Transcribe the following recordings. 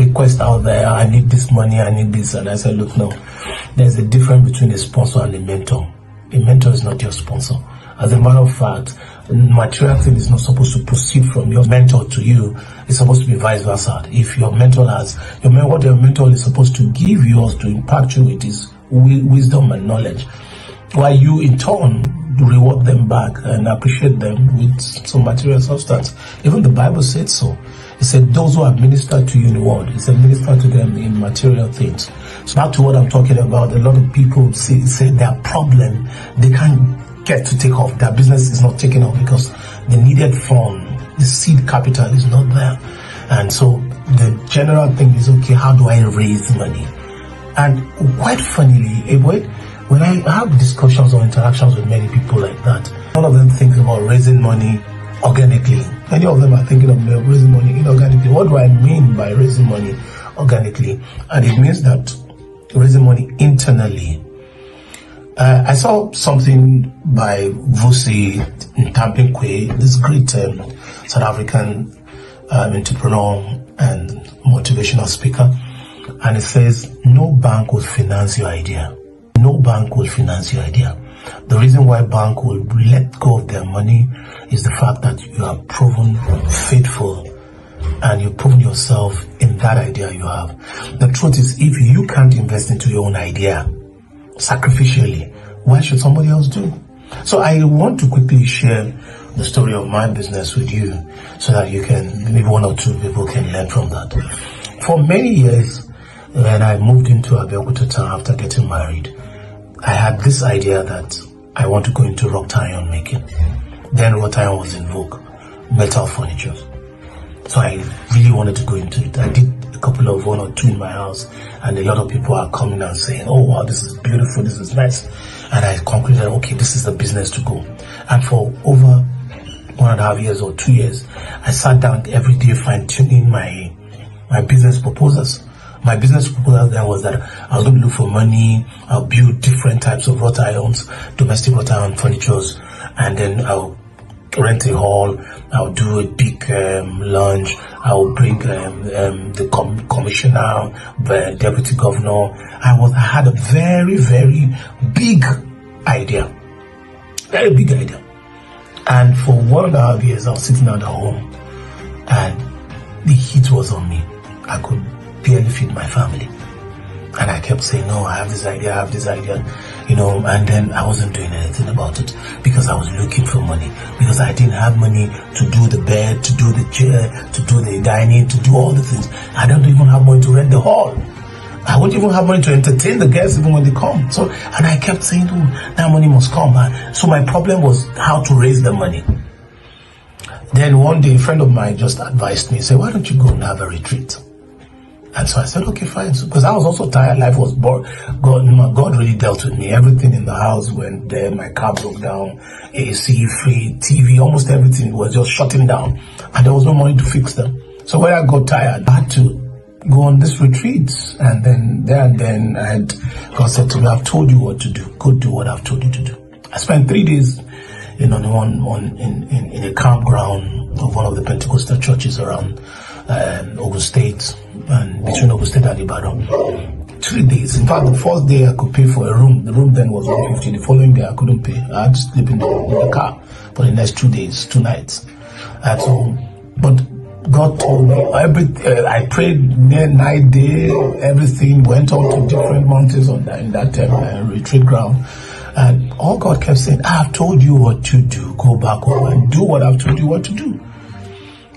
requests out there. I need this money, I need this. And I said, look, no, there's a difference between a sponsor and a mentor. A mentor is not your sponsor. As a matter of fact, material thing is not supposed to proceed from your mentor to you. It's supposed to be vice versa. If your mentor has, what your mentor is supposed to give you or to impact you with is wisdom and knowledge, while you in turn reward them back and appreciate them with some material substance. Even the Bible said so. It said those who have ministered to you in the world, it said minister to them in material things. So back to what I'm talking about, a lot of people say their problem, they can't get to take off. Their business is not taking off because the needed fund, the seed capital is not there. And so the general thing is, okay, how do I raise money? And quite funnily, when I have discussions or interactions with many people like that, none of them think about raising money organically. Many of them are thinking of raising money inorganically. What do I mean by raising money organically? And it means that raising money internally. I saw something by Vusi Ntampekwe, this great South African entrepreneur and motivational speaker, and it says, no bank will finance your idea. No bank will finance your idea. The reason why bank will let go of their money is the fact that you have proven faithful and you've proven yourself in that idea you have. The truth is, if you can't invest into your own idea sacrificially, why should somebody else do? So I want to quickly share the story of my business with you so that you can, maybe one or two people can learn from that. For many years, when I moved into Abeokuta town after getting married, I had this idea that I want to go into wrought iron making. Then wrought iron was in vogue, metal furniture. So I really wanted to go into it. I did a couple of one or two in my house, and a lot of people are coming and saying, oh wow, this is beautiful, this is nice. And I concluded, okay, this is the business to go. And for over 1.5 years or 2 years, I sat down every day fine-tuning my business proposals. My business proposal then was that I was going to look for money, I'll build different types of wrought irons, domestic wrought iron furnitures, and then I'll rent a hall, I'll do a big lunch, I'll bring the commissioner, the deputy governor. I had a very, very big idea. Very big idea. And for 1.5 years, I was sitting at home and the heat was on me. I could barely feed my family. And I kept saying, no, I have this idea, and then I wasn't doing anything about it because I was looking for money, because I didn't have money to do the bed, to do the chair, to do the dining, to do all the things. I don't even have money to rent the hall. I wouldn't even have money to entertain the guests even when they come. So, and I kept saying, oh, that money must come. So my problem was how to raise the money. Then one day, a friend of mine just advised me, said, why don't you go and have a retreat? And so I said, okay, fine. So, because I was also tired, life was bored. God really dealt with me. Everything in the house went there. My car broke down, AC, free, TV, almost everything was just shutting down. And there was no money to fix them. So when I got tired, I had to go on this retreat. And then God said to me, I've told you what to do. Go do what I've told you to do. I spent 3 days in a campground of one of the Pentecostal churches around Ogun State, and between Ogun State and Ibadan. 3 days. In fact, the first day I could pay for a room. The room then was 150. The following day I couldn't pay. I had to sleep in the car for the next 2 days, 2 nights. And so, but God told me I prayed night, day, everything, went on to different mountains in that retreat ground. And all God kept saying, I've told you what to do. Go back home and do what I've told you what to do.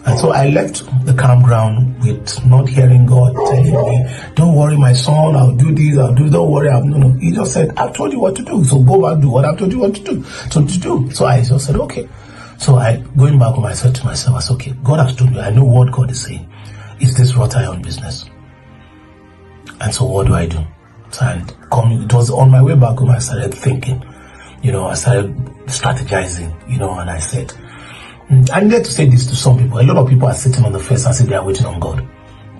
And so I left the campground with not hearing God telling me, don't worry, my son, I'll do this, don't worry. No. He just said, I've told you what to do. So go back, do what I've told you what to do. So I just said, okay. So going back home, I said to myself, I said, okay, God has told me, I know what God is saying. Is this wrought iron business? And so what do I do? And it was on my way back home, I started thinking, I started strategizing, and I said, I needed to say this to some people. A lot of people are sitting on the fence and say they are waiting on God.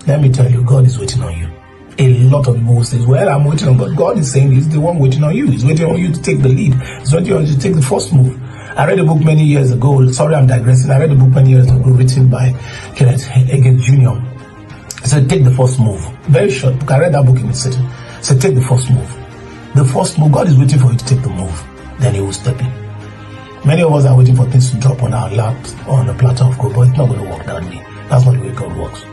Let me tell you, God is waiting on you. A lot of people will say, well, I'm waiting on God. God is saying He's the one waiting on you. He's waiting on you to take the lead. He's waiting on you to take the first move. I read a book many years ago. Sorry, I'm digressing. I read a book many years ago written by Kenneth Hagin Jr. It's said, take the first move. Very short book. I read that book in the city. He said, take the first move. The first move, God is waiting for you to take the move. Then he will step in. Many of us are waiting for things to drop on our lap on a platter of gold, but it's not going to work that way. That's not the way God works.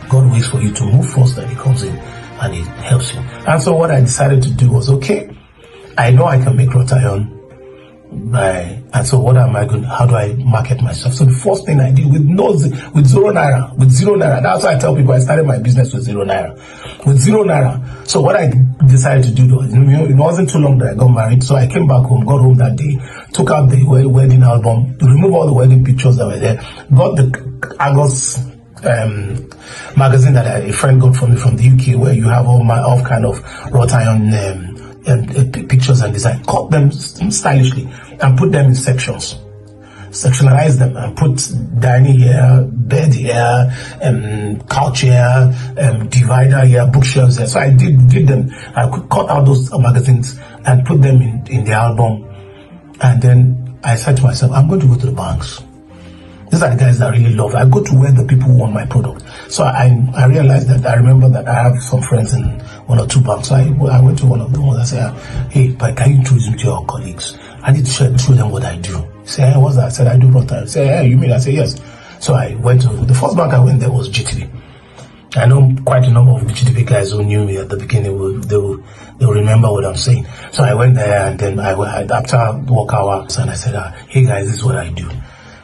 God waits for you to move first, then he comes in and he helps you. And so what I decided to do was, okay, I know I can make wrought iron. And so what am I going? How do I market myself? So the first thing I did with zero naira. That's why I tell people I started my business with 0 naira. With 0 naira. So what I decided to do was, it wasn't too long that I got married. So I came back home, got home that day, took out the wedding album, removed all the wedding pictures that were there, got the Argos magazine that a friend got for me from the UK, where you have all kind of wrought iron pictures and design, cut them stylishly and put them in sections, sectionalize them and put dining here, bed here, couch here, divider here, bookshelves here. So I did them. I could cut out those magazines and put them in the album. And then I said to myself, I'm going to go to the banks. These are the guys that I really love. I go to where the people want my product. So I realized that, I remember that I have some friends in 1 or 2 banks. So I went to one of them and I said, hey, but can you introduce me to your colleagues? I need to show them what I do. He said, hey, what's that? I said, I do wrought iron. He said, hey, you mean? I said, yes. So I went to, the first bank I went there was GTB. I know quite a number of GTB guys who knew me at the beginning. They'll remember what I'm saying. So I went there and then after work hours and I said, hey guys, this is what I do.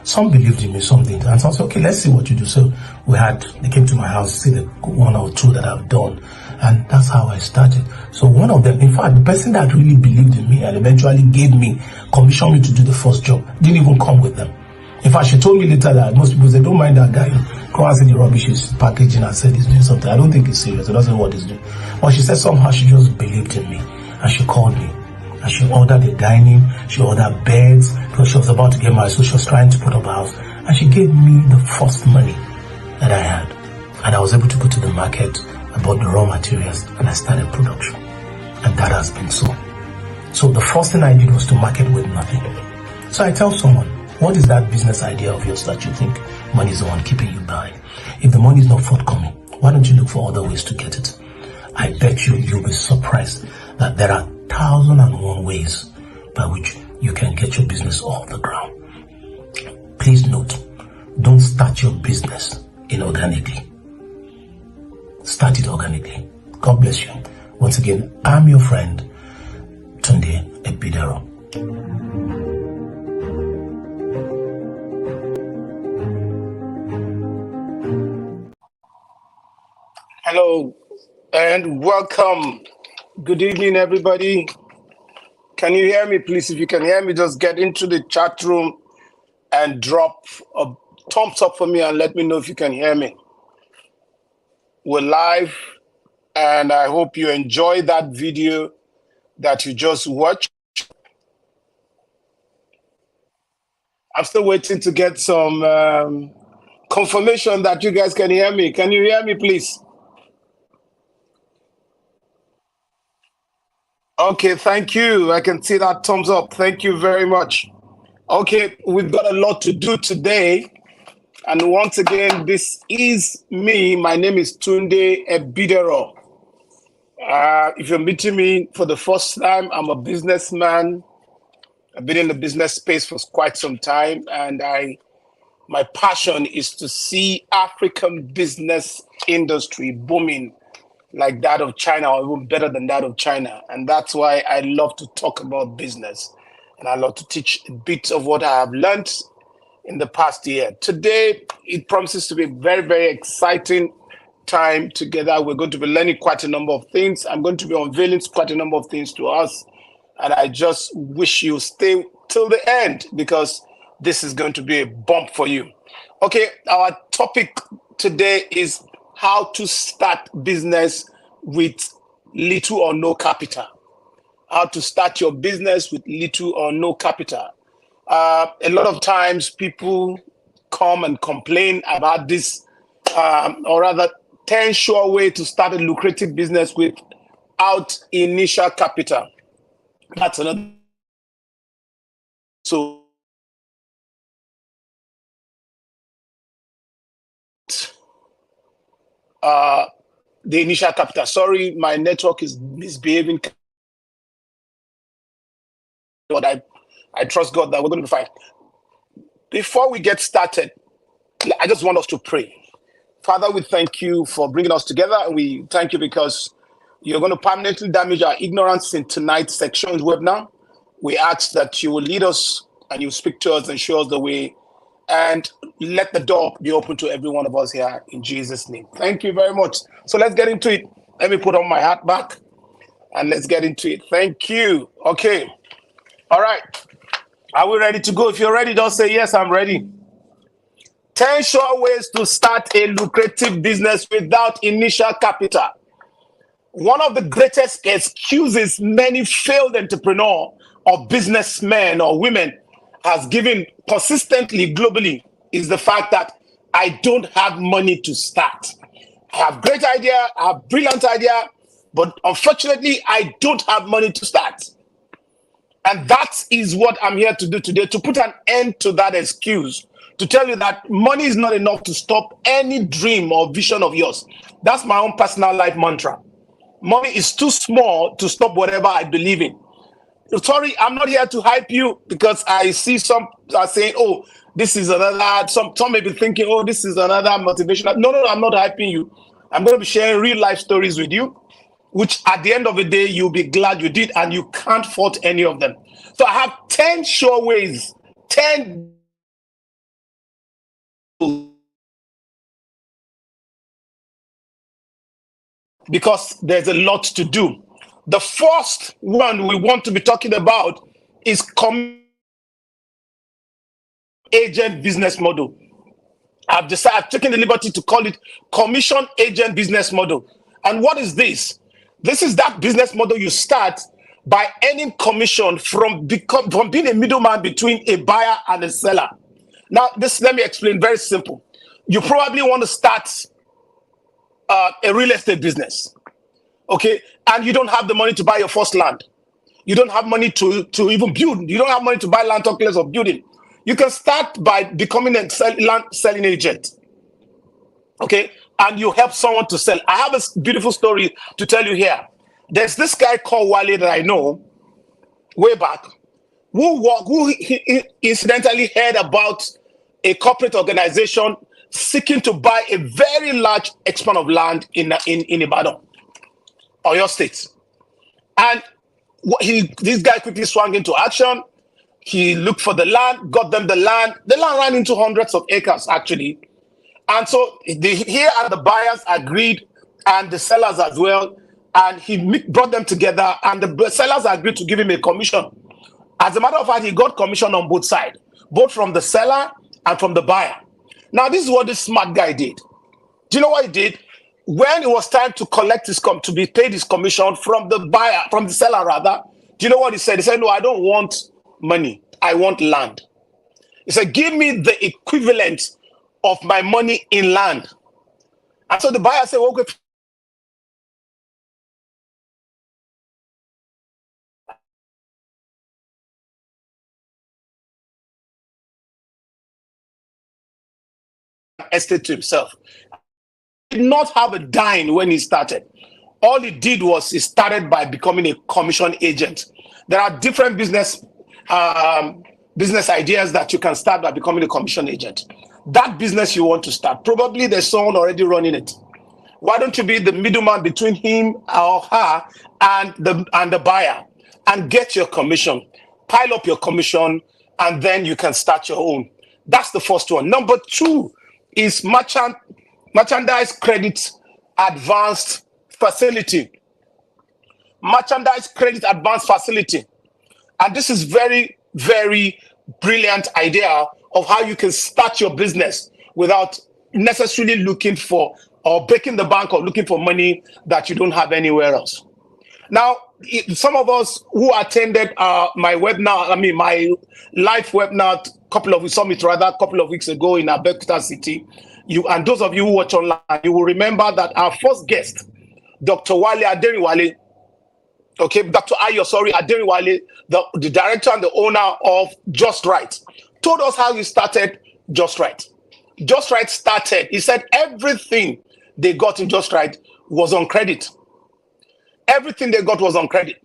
Some believed in me, some didn't. And so I said, okay, let's see what you do. So they came to my house, see the 1 or 2 that I've done. And that's how I started. So one of them, in fact, the person that really believed in me and eventually commissioned me to do the first job, didn't even come with them. In fact, she told me later that most people say, don't mind that guy. Come and see the rubbish he's packaging and said he's doing something. I don't think he's serious. He doesn't know what he's doing. But she said somehow she just believed in me. And she called me. And she ordered the dining, she ordered beds, because she was about to get married, so she was trying to put up a house. And she gave me the first money that I had. And I was able to go to the market, I bought the raw materials, and I started production. And that has been so. So the first thing I did was to market with nothing. So I tell someone, what is that business idea of yours that you think money is the one keeping you by? If the money is not forthcoming, why don't you look for other ways to get it? I bet you'll be surprised that there are 1,001 ways by which you can get your business off the ground. Please note, don't start your business inorganically. Start it organically. God bless you. Once again, I'm your friend, Tunde Ebidero. Hello and welcome. Good evening, everybody. Can you hear me, please? If you can hear me, just get into the chat room and drop a thumbs up for me and let me know if you can hear me. We're live, and I hope you enjoy that video that you just watched. I'm still waiting to get some confirmation that you guys can hear me. Can you hear me, please? Okay, thank you. I can see that thumbs up. Thank you very much. Okay, we've got a lot to do today. And once again, this is me. My name is Tunde Ebidero. If you're meeting me for the first time, I'm a businessman. I've been in the business space for quite some time, and my passion is to see African business industry booming like that of China, or even better than that of China. And that's why I love to talk about business. And I love to teach a bit of what I have learned in the past year. Today, it promises to be a very, very exciting time together. We're going to be learning quite a number of things. I'm going to be unveiling quite a number of things to us. And I just wish you stay till the end, because this is going to be a bump for you. Okay, our topic today is how to start business with little or no capital. How to start your business with little or no capital. A lot of times people come and complain about this, or rather 10 sure way to start a lucrative business without initial capital. That's another. So the initial capital. Sorry, my network is misbehaving. But I trust God that we're going to be fine. Before we get started, I just want us to pray. Father, we thank you for bringing us together, and we thank you because you're going to permanently damage our ignorance in tonight's section webinar. We ask that you will lead us and you speak to us and show us the way, and let the door be open to every one of us here in Jesus' name. Thank you very much. So let's get into it. Let me put on my hat back and let's get into it. Thank you. Okay. All right. Are we ready to go? If you're ready, just say, yes, I'm ready. 10 sure ways to start a lucrative business without initial capital. One of the greatest excuses many failed entrepreneur or businessmen or women has given consistently globally is the fact that I don't have money to start. I have great idea, I have brilliant idea, but unfortunately, I don't have money to start. And that is what I'm here to do today, to put an end to that excuse, to tell you that money is not enough to stop any dream or vision of yours. That's my own personal life mantra. Money is too small to stop whatever I believe in. Sorry, I'm not here to hype you, because I see some are saying, oh, this is another, some may be thinking, oh, this is another motivational. No, I'm not hyping you. I'm going to be sharing real life stories with you, which at the end of the day, you'll be glad you did, and you can't fault any of them. So I have 10 sure ways, 10 because there's a lot to do. The first one we want to be talking about is agent business model. I've taken the liberty to call it commission agent business model. And what is this? This is that business model you start by earning commission from being a middleman between a buyer and a seller. Now, let me explain, very simple. You probably want to start a real estate business, okay? And you don't have the money to buy your first land. You don't have money to even build. You don't have money to buy land, talk less of building. You can start by becoming a land selling agent, okay? And you help someone to sell. I have a beautiful story to tell you here. There's this guy called Wale that I know way back, who incidentally heard about a corporate organization seeking to buy a very large expanse of land in Ibadan, Oyo State. And this guy quickly swung into action. He looked for the land, got them the land. The land ran into hundreds of acres, actually. And so here are the buyers agreed, and the sellers as well. And he brought them together, and the sellers agreed to give him a commission. As a matter of fact, he got commission on both sides, both from the seller and from the buyer. Now, this is what this smart guy did. Do you know what he did? When it was time to collect to be paid his commission from the buyer, from the seller rather, do you know what he said? He said, no, I don't want money. I want land. He said, give me the equivalent of my money in land. And so the buyer said, well, okay, estate to himself. He did not have a dime when he started. All he did was he started by becoming a commission agent. There are different business ideas that you can start by becoming a commission agent. That business you want to start, probably there's someone already running it. Why don't you be the middleman between him or her and the buyer, and get your commission, pile up your commission, and then you can start your own. That's the first one. Number 2 is merchandise credit advanced facility. Merchandise credit advanced facility. And this is very, very brilliant idea of how you can start your business without necessarily looking for or breaking the bank or looking for money that you don't have anywhere else. Now, some of us who attended my webinar, my live webinar, a couple of weeks ago in Abeokuta City, and those of you who watch online, you will remember that our first guest, Dr. Wale Aderiwale, Dr. Aderiwale, the director and the owner of Just Right, told us how he started Just Right. Just Right started, he said everything they got in Just Right was on credit. Everything they got was on credit.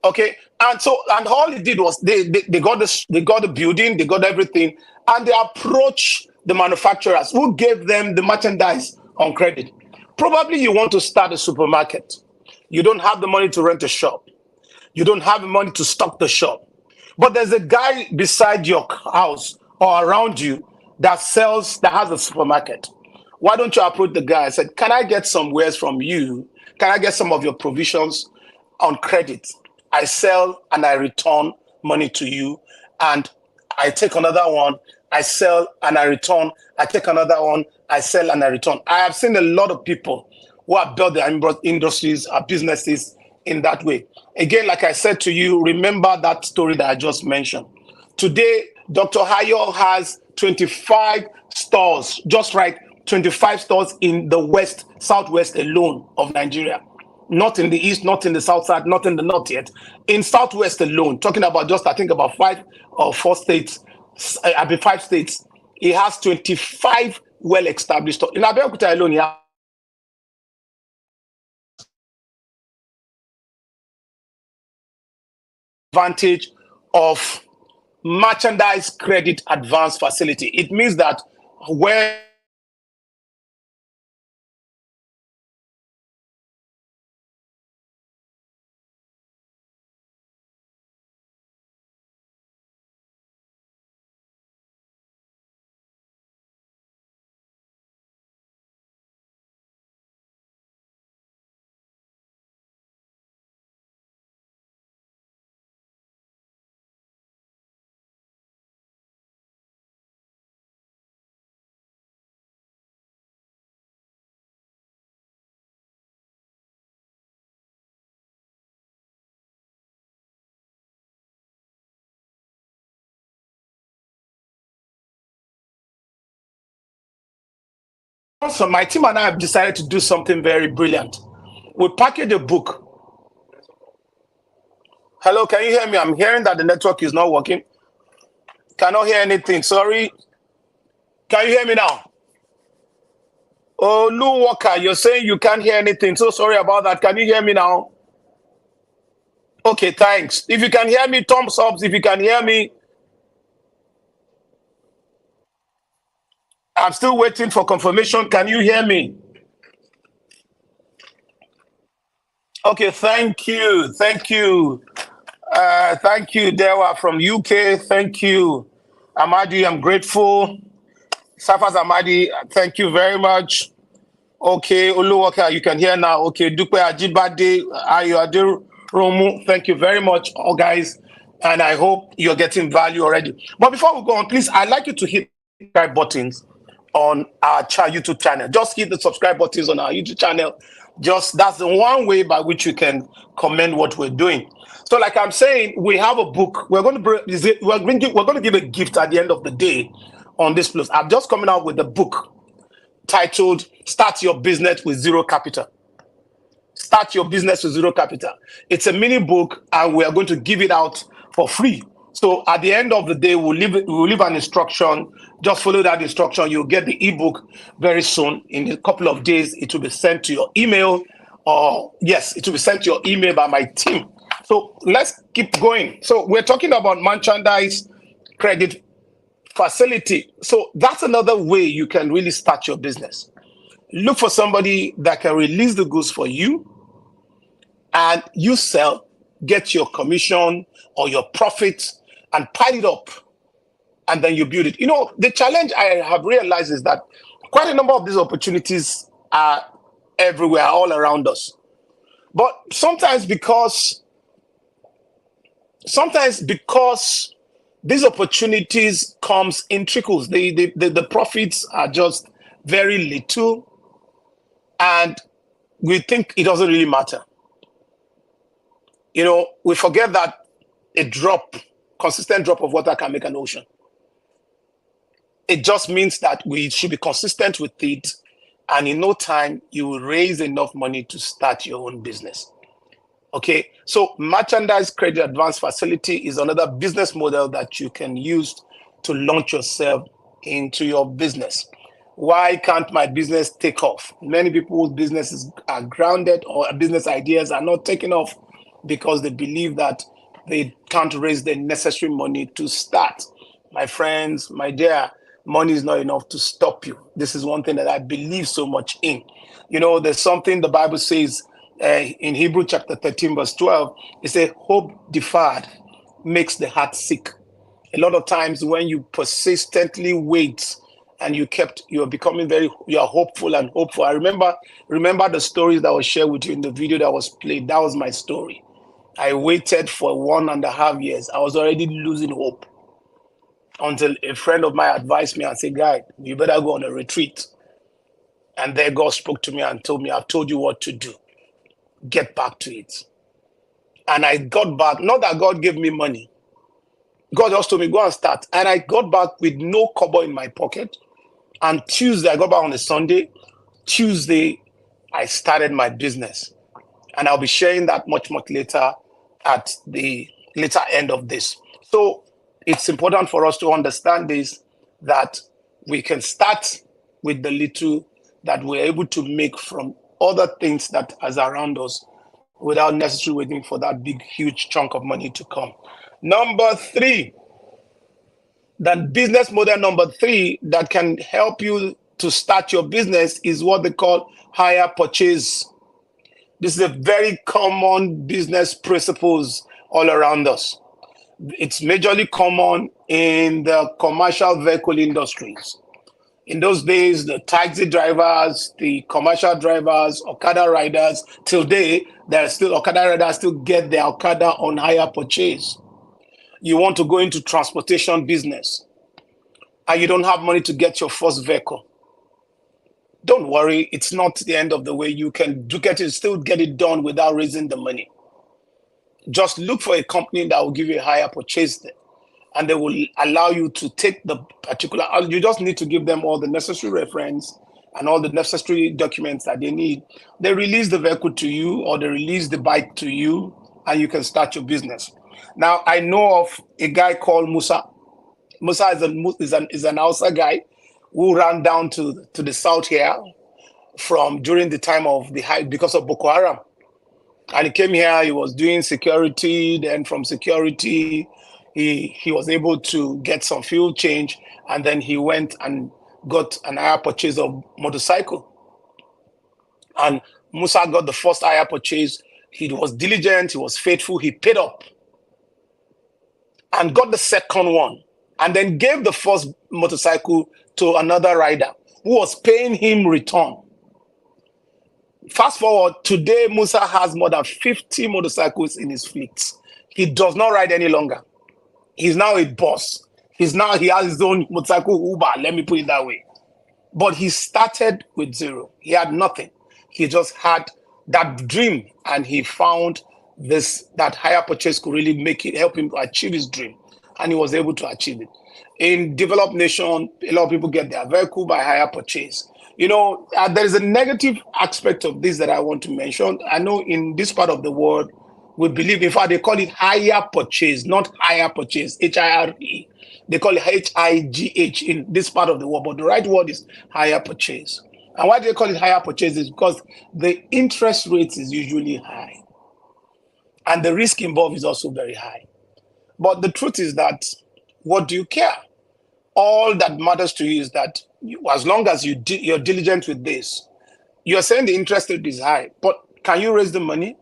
Okay, and all it did was they got the building, they got everything, and they approached the manufacturers who gave them the merchandise on credit. Probably you want to start a supermarket. You don't have the money to rent a shop. You don't have the money to stock the shop. But there's a guy beside your house or around you that has a supermarket. Why don't you approach the guy and say, can I get some wares from you? Can I get some of your provisions on credit? I sell and I return money to you, and I take another one. I sell and I return. I take another one. I sell and I return. I have seen a lot of people who have built their industries or businesses in that way. Again, like I said to you, remember that story that I just mentioned. Today, Dr. Hayo has 25 stores, just right, 25 stores in the southwest alone of Nigeria. Not in the east, not in the south side, not in the north yet. In southwest alone, talking about just, I think, about 5 or 4 states, 5 states, he has 25 well-established stores. In Abeokuta alone, he has advantage of merchandise credit advance facility. It means that where so my team and I have decided to do something very brilliant. We package a book. Hello, can you hear me? I'm hearing that the network is not working. Cannot hear anything. Sorry. Can you hear me now? Oh, Lou Walker, you're saying you can't hear anything. So sorry about that. Can you hear me now? Okay, thanks. If you can hear me, thumbs up. If you can hear me, I'm still waiting for confirmation. Can you hear me? Okay, thank you. Thank you. Thank you, Dewa from UK. Thank you, Amadi. I'm grateful. Safas Amadi, thank you very much. Okay, Oluwaka, you can hear now. Okay, Dupe Ajibade, Ayo Romu, thank you very much, all guys. And I hope you're getting value already. But before we go on, please, I'd like you to hit the subscribe buttons on our YouTube channel. Just hit the subscribe buttons on our YouTube channel. That's the one way by which you can comment what we're doing. So, like I'm saying, we have a book. We're going to give a gift at the end of the day on this plus. I'm just coming out with a book titled "Start Your Business with Zero Capital." Start Your Business with Zero Capital. It's a mini book, and we are going to give it out for free. So at the end of the day, we'll leave an instruction. Just follow that instruction. You'll get the ebook very soon. In a couple of days, it will be sent to your email. Yes, it will be sent to your email by my team. So let's keep going. So we're talking about merchandise credit facility. So that's another way you can really start your business. Look for somebody that can release the goods for you, and you sell, get your commission or your profit, and pile it up, and then you build it. You know, the challenge I have realized is that quite a number of these opportunities are everywhere, all around us. But sometimes because these opportunities comes in trickles, the profits are just very little, and we think it doesn't really matter. You know, we forget that consistent drop of water can make an ocean. It just means that we should be consistent with it, and in no time, you will raise enough money to start your own business. Okay, so merchandise credit advance facility is another business model that you can use to launch yourself into your business. Why can't my business take off? Many people's businesses are grounded, or business ideas are not taking off because they believe that they can't raise the necessary money to start. My friends, my dear, money is not enough to stop you. This is one thing that I believe so much in. You know, there's something the Bible says in Hebrew chapter 13, verse 12. It says, hope deferred makes the heart sick. A lot of times when you persistently wait and you're becoming you're hopeful and hopeful. I remember the stories that was shared with you in the video that was played. That was my story. I waited for 1.5 years. I was already losing hope until a friend of mine advised me and said, guy, you better go on a retreat. And there God spoke to me and told me, I've told you what to do. Get back to it. And I got back, not that God gave me money. God just told me, go and start. And I got back with no kobo in my pocket. And Tuesday, I got back on a Sunday. Tuesday, I started my business. And I'll be sharing that much later at the later end of this. So it's important for us to understand this, that we can start with the little that we're able to make from other things that is around us without necessarily waiting for that big, huge chunk of money to come. Number 3, that business model number 3 that can help you to start your business is what they call hire purchase. This is a very common business principles all around us. It's majorly common in the commercial vehicle industries. In those days, the taxi drivers, the commercial drivers, Okada riders, till today, Okada riders still get their Okada on hire purchase. You want to go into transportation business and you don't have money to get your first vehicle. Don't worry, it's not the end of the way. You can still get it done without raising the money. Just look for a company that will give you a higher purchase there, and they will allow you to take the particular. You just need to give them all the necessary reference and all the necessary documents that they need. They release the vehicle to you, or they release the bike to you, and you can start your business. Now, I know of a guy called Musa. Musa is an Hausa guy who ran down to the south here during the time of the high because of Boko Haram. And he came here, he was doing security. Then from security, he was able to get some fuel change. And then he went and got an hire purchase of motorcycle. And Musa got the first hire purchase. He was diligent, he was faithful, he paid up. And got the second one. And then gave the first motorcycle to another rider who was paying him return. Fast forward, today Musa has more than 50 motorcycles in his fleet. He does not ride any longer. He's now a boss. He has his own motorcycle Uber, let me put it that way. But he started with zero. He had nothing. He just had that dream, and he found that hire purchase could really help him achieve his dream. And he was able to achieve it. In developed nation, a lot of people get their vehicle by hire purchase. You know, there is a negative aspect of this that I want to mention. I know in this part of the world, we believe, in fact, they call it hire purchase, not hire purchase, H-I-R-E. They call it H-I-G-H in this part of the world, but the right word is hire purchase. And why do they call it hire purchase is because the interest rate is usually high. And the risk involved is also very high. But the truth is that, what do you care? All that matters to you is that as long as you're diligent with this, you're saying the interest rate is high, but can you raise the money?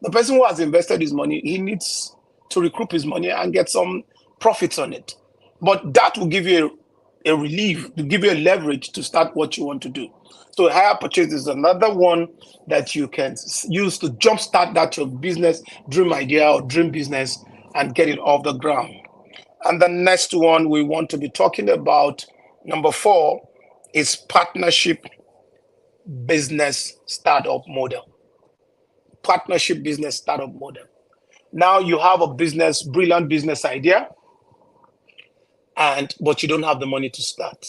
The person who has invested his money, he needs to recoup his money and get some profits on it. But that will give you a relief, to give you a leverage to start what you want to do. So hire purchase is another one that you can use to jumpstart that your business dream idea or dream business and get it off the ground. And the next one we want to be talking about, number 4, is partnership business startup model. Partnership business startup model. Now you have a brilliant business idea, but you don't have the money to start.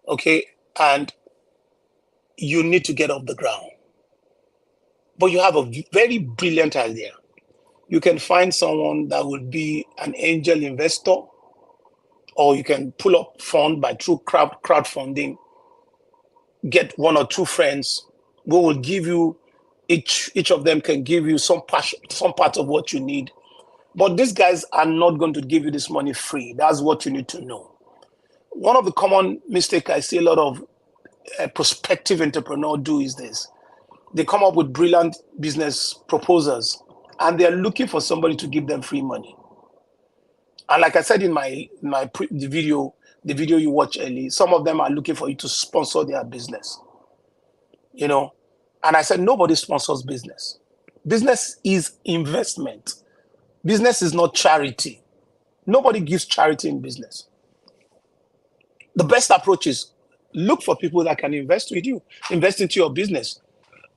Okay, and you need to get off the ground. But you have a very brilliant idea. You can find someone that will be an angel investor, or you can pull up fund through crowdfunding get one or two friends who will give you, each of them can give you some part of what you need. But these guys are not going to give you this money free. That's what you need to know. One of the common mistakes I see a lot of prospective entrepreneurs do is this. They come up with brilliant business proposals and they're looking for somebody to give them free money. And like I said in the video you watched earlier, some of them are looking for you to sponsor their business. You know, and I said nobody sponsors business. Business is investment. Business is not charity. Nobody gives charity in business. The best approach is look for people that can invest with you, invest into your business.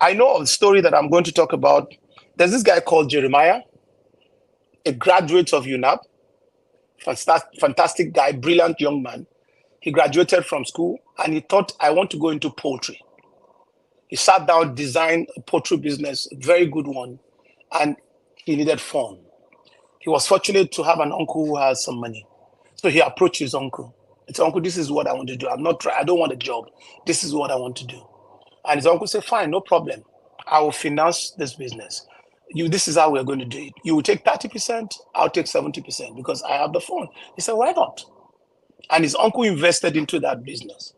I know a story that I'm going to talk about. There's this guy called Jeremiah, a graduate of UNAP, fantastic guy, brilliant young man. He graduated from school and he thought, I want to go into poultry. He sat down, designed a poultry business, a very good one, and he needed fund. He was fortunate to have an uncle who has some money. So he approached his uncle. He said, Uncle, this is what I want to do. I don't want a job. This is what I want to do. And his uncle said, fine, no problem. I will finance this business. This is how we're going to do it. You will take 30%, I'll take 70% because I have the fund. He said, why not? And his uncle invested into that business.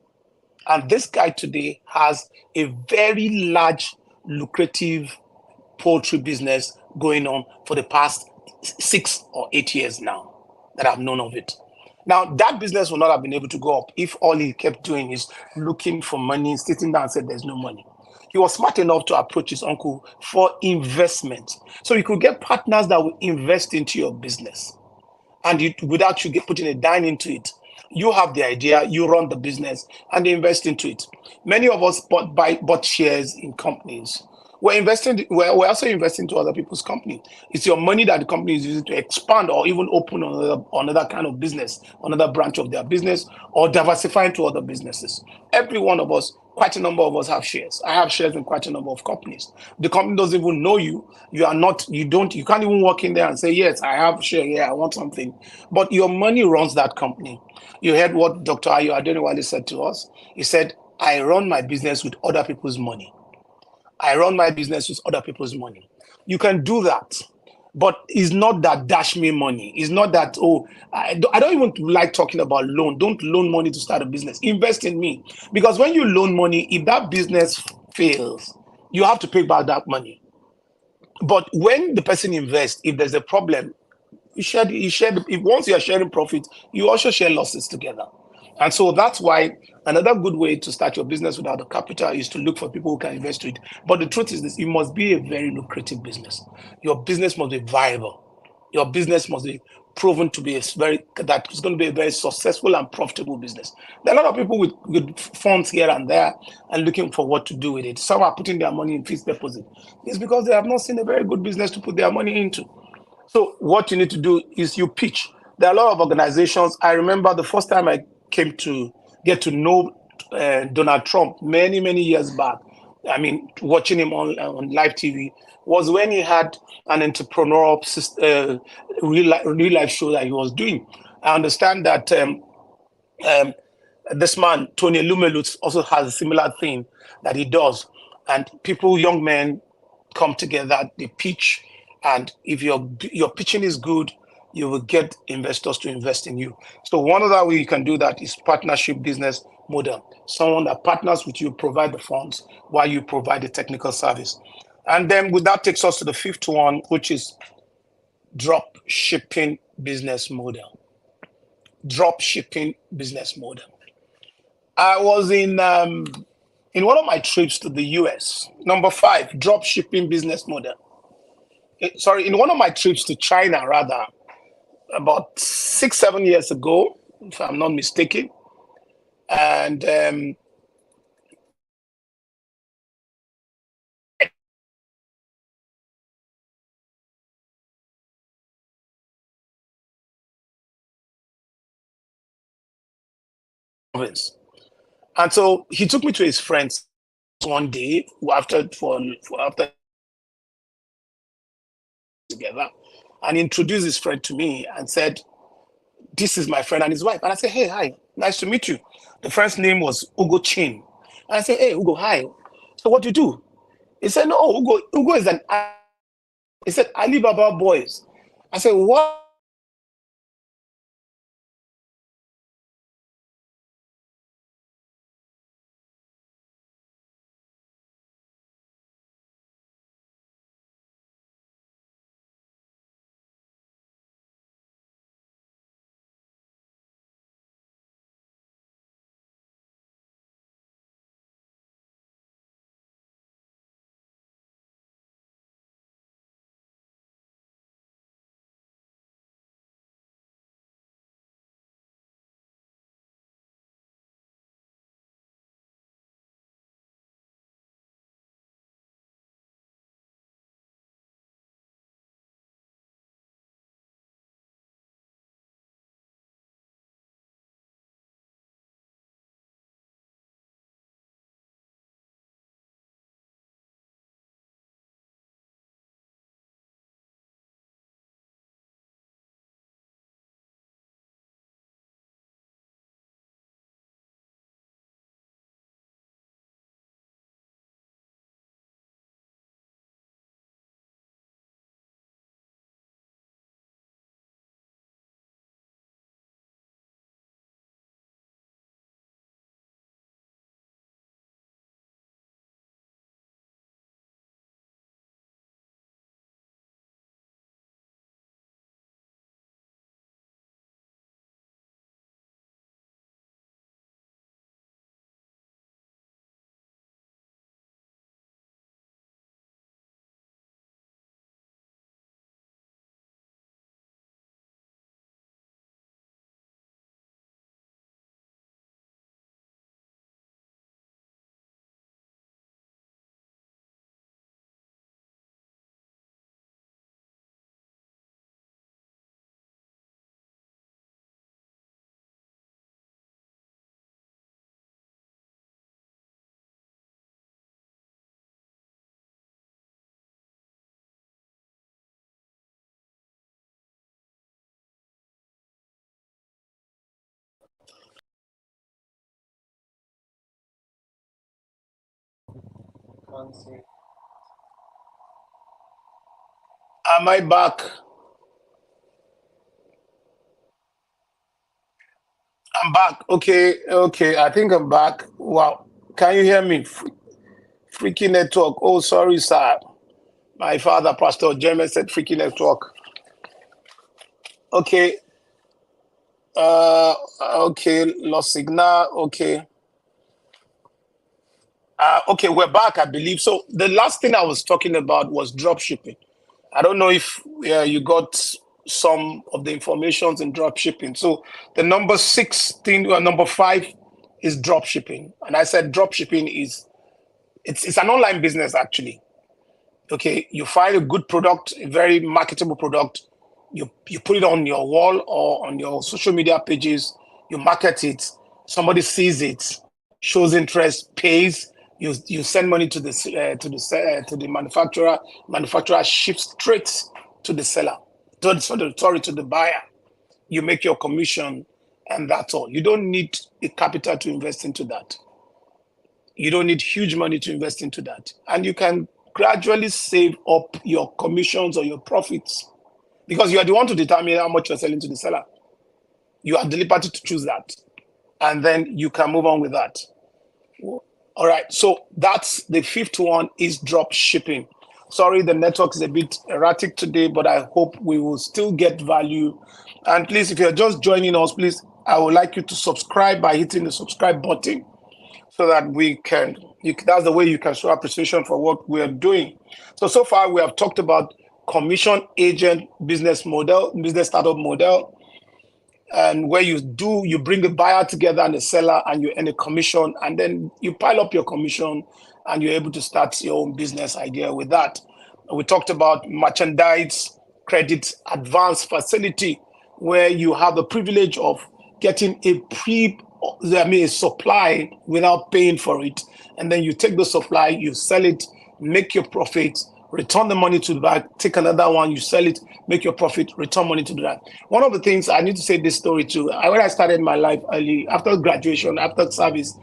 And this guy today has a very large, lucrative poultry business going on for the past 6 or 8 years now that I've known of it. Now, that business will not have been able to go up if all he kept doing is looking for money, sitting down and said there's no money. He was smart enough to approach his uncle for investment. So you could get partners that will invest into your business. And without you putting a dime into it, you have the idea, you run the business, and they invest into it. Many of us bought shares in companies. We're also investing into other people's company. It's your money that the company is using to expand or even open another kind of business, another branch of their business, or diversify into other businesses. Every one of us, quite a number of us have shares. I have shares in quite a number of companies. The company doesn't even know you. You can't even walk in there and say, yes, I have a share here, I want something. But your money runs that company. You heard what Dr. Ayo Adeniwale said to us. He said, I run my business with other people's money. I run my business with other people's money. You can do that, but it's not that dash me money. It's not that, I don't even like talking about loan. Don't loan money to start a business. Invest in me. Because when you loan money, if that business fails, you have to pay back that money. But when the person invests, if there's a problem, once you are sharing profit, you also share losses together. And so that's why another good way to start your business without the capital is to look for people who can invest in it. But the truth is this, it must be a very lucrative business. Your business must be viable. Your business must be proven to be that it's going to be a very successful and profitable business. There are a lot of people with funds here and there and looking for what to do with it. Some are putting their money in fixed deposit. It's because they have not seen a very good business to put their money into. So what you need to do is you pitch. There are a lot of organizations. I remember the first time I came to get to know Donald Trump many, many years back. I mean, watching him on live TV was when he had an entrepreneurial real life show that he was doing. I understand that this man, Tony Lumelutz, also has a similar thing that he does. And people, young men, come together, they pitch. And if your pitching is good, you will get investors to invest in you. So one other way you can do that is partnership business model. Someone that partners with you, provide the funds while you provide the technical service. And then that takes us to the fifth one, which is drop shipping business model. Drop shipping business model. I was in one of my trips to the US. Number 5, drop shipping business model. In one of my trips to China, rather, about 6-7 years ago, if I'm not mistaken. And and so he took me to his friends one day after together, and introduced his friend to me and said, this is my friend and his wife. And I said, hey, hi, nice to meet you. The friend's name was Ugo Chin. I said, hey, Ugo, hi. So what do you do? He said, no, Ugo is an, he said, Alibaba boys. I said, what? Am I back? I'm back. Okay. I think I'm back. Wow. Can you hear me? Freaky network. Oh, sorry, sir. My father, Pastor James, said freaky network. Okay. Okay. Lost signal. Okay. Okay, we're back, I believe. So the last thing I was talking about was drop shipping. I don't know if you got some of the informations in drop shipping. So the number 16 or number 5 is drop shipping. And I said drop shipping is it's an online business actually. Okay, you find a good product, a very marketable product, you put it on your wall or on your social media pages, you market it, somebody sees it, shows interest, pays, you send money to the manufacturer, manufacturer ships straight to the seller, to the buyer. You make your commission, and that's all. You don't need a capital to invest into that. You don't need huge money to invest into that. And you can gradually save up your commissions or your profits because you are the one to determine how much you're selling to the seller. You are at the liberty to choose that. And then you can move on with that. All right. So that's the fifth one is drop shipping. Sorry, the network is a bit erratic today, but I hope we will still get value. And please, if you're just joining us, please, I would like you to subscribe by hitting the subscribe button so that that's the way you can show appreciation for what we are doing. So far we have talked about commission agent business model, business startup model, and where you bring a buyer together and a seller and you earn a commission, and then you pile up your commission and you're able to start your own business idea with that. We talked about merchandise credit advance facility, where you have the privilege of getting a supply without paying for it. And then you take the supply, you sell it make your profit, return the money to the bank, take another one, you sell it, make your profit, return money to the bank. One of the things I need to say this story too. When I started my life early, after graduation, after service,